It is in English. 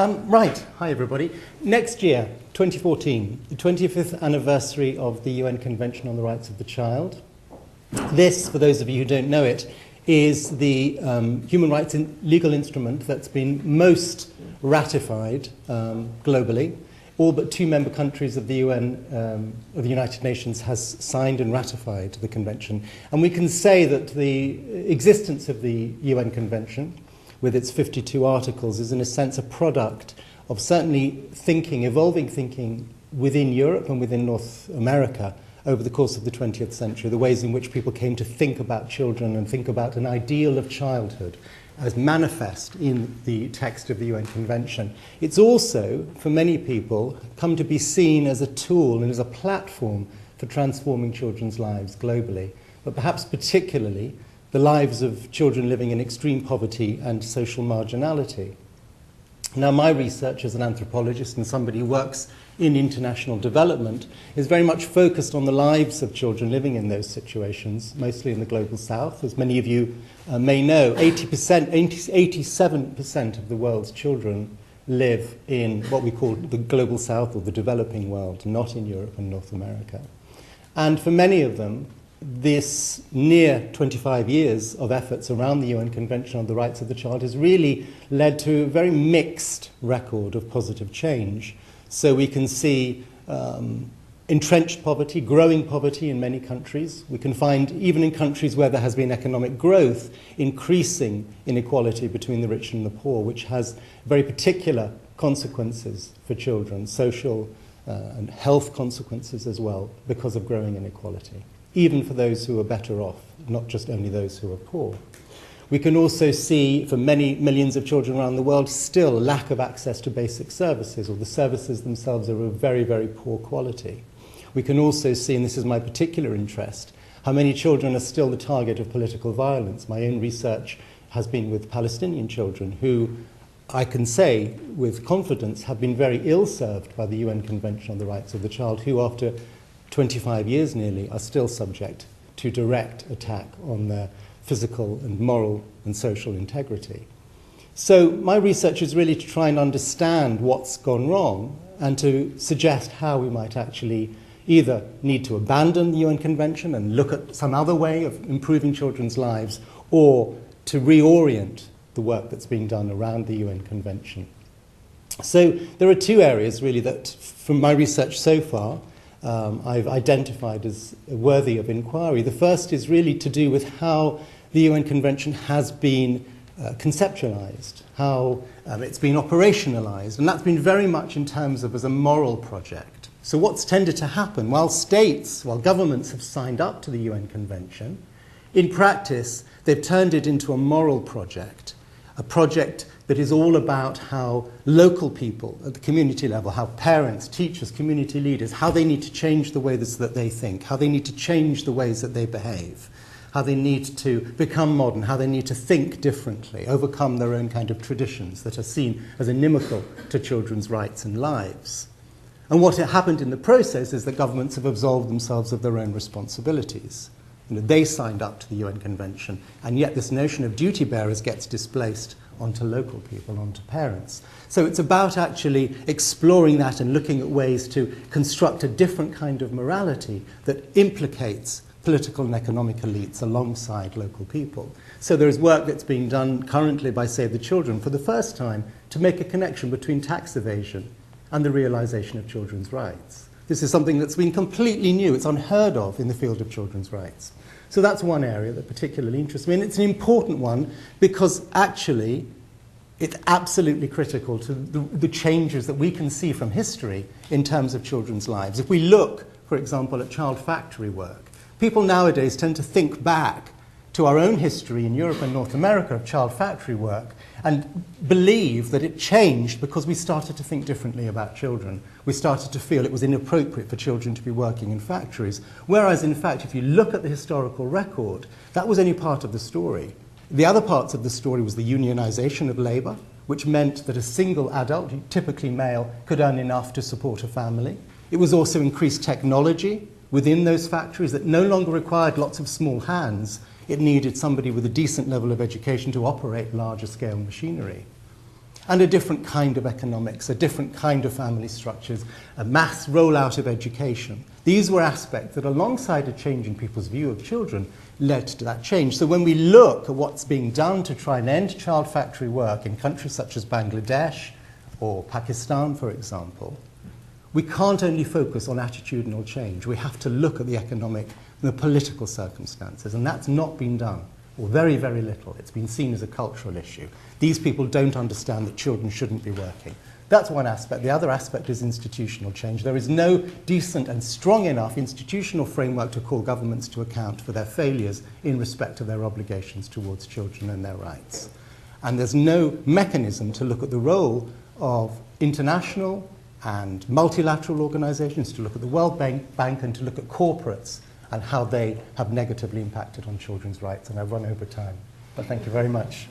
Right, hi everybody. Next year, 2014, the 25th anniversary of the UN Convention on the Rights of the Child. This, for those of you who don't know it, is the human rights legal instrument that's been most ratified globally. All but 2 member countries of the UN, of the United Nations, has signed and ratified the convention. And we can say that the existence of the UN Convention, with its 52 articles, is in a sense a product of certainly thinking, evolving thinking within Europe and within North America over the course of the 20th century, the ways in which people came to think about children and think about an ideal of childhood as manifest in the text of the UN Convention. It's also, for many people, come to be seen as a tool and as a platform for transforming children's lives globally, but perhaps particularly the lives of children living in extreme poverty and social marginality. Now, my research as an anthropologist and somebody who works in international development is very much focused on the lives of children living in those situations, mostly in the global south. As many of you may know, 87% of the world's children live in what we call the global south or the developing world, not in Europe and North America. And for many of them, this near 25 years of efforts around the UN Convention on the Rights of the Child has really led to a very mixed record of positive change. So we can see entrenched poverty, growing poverty in many countries. We can find, even in countries where there has been economic growth, increasing inequality between the rich and the poor, which has very particular consequences for children, social and health consequences as well, because of growing inequality, even for those who are better off, not just only those who are poor. We can also see, for many millions of children around the world, still a lack of access to basic services, or the services themselves are of very, very poor quality. We can also see, and this is my particular interest, how many children are still the target of political violence. My own research has been with Palestinian children who, I can say with confidence, have been very ill-served by the UN Convention on the Rights of the Child, who after 25 years nearly are still subject to direct attack on their physical and moral and social integrity. So my research is really to try and understand what's gone wrong and to suggest how we might actually either need to abandon the UN Convention and look at some other way of improving children's lives, or to reorient the work that's being done around the UN Convention. So there are 2 areas really that, from my research so far, I've identified as worthy of inquiry. The first is really to do with how the UN Convention has been conceptualized, how it's been operationalized, and that's been very much in terms of as a moral project. So what's tended to happen, while governments have signed up to the UN Convention, in practice they've turned it into a moral project, a project that is all about how local people at the community level, how parents, teachers, community leaders, how they need to change the ways that they think, how they need to change the ways that they behave, how they need to become modern, how they need to think differently, overcome their own kind of traditions that are seen as inimical to children's rights and lives. And what happened in the process is that governments have absolved themselves of their own responsibilities. They signed up to the UN Convention, and yet this notion of duty bearers gets displaced onto local people, onto parents. So it's about actually exploring that and looking at ways to construct a different kind of morality that implicates political and economic elites alongside local people. So there is work that's being done currently by Save the Children for the first time to make a connection between tax evasion and the realization of children's rights. This is something that's been completely new. It's unheard of in the field of children's rights. So that's one area that particularly interests me. And it's an important one because actually it's absolutely critical to the changes that we can see from history in terms of children's lives. If we look, for example, at child factory work, people nowadays tend to think back to our own history in Europe and North America of child factory work and believe that it changed because we started to think differently about children. We started to feel it was inappropriate for children to be working in factories. Whereas, in fact, if you look at the historical record, that was only part of the story. The other parts of the story was the unionization of labor, which meant that a single adult, typically male, could earn enough to support a family. It was also increased technology within those factories that no longer required lots of small hands. It needed somebody with a decent level of education to operate larger scale machinery. and a different kind of economics, a different kind of family structures, a mass rollout of education. These were aspects that, alongside a change in people's view of children, led to that change. So when we look at what's being done to try and end child factory work in countries such as Bangladesh or Pakistan, for example, we can't only focus on attitudinal change. We have to look at the economic and the political circumstances, and that's not been done, or very, very little. It's been seen as a cultural issue. These people don't understand that children shouldn't be working. That's one aspect. The other aspect is institutional change. There is no decent and strong enough institutional framework to call governments to account for their failures in respect of their obligations towards children and their rights. And there's no mechanism to look at the role of international and multilateral organizations, to look at the World Bank and to look at corporates and how they have negatively impacted on children's rights. And I've run over time, but thank you very much.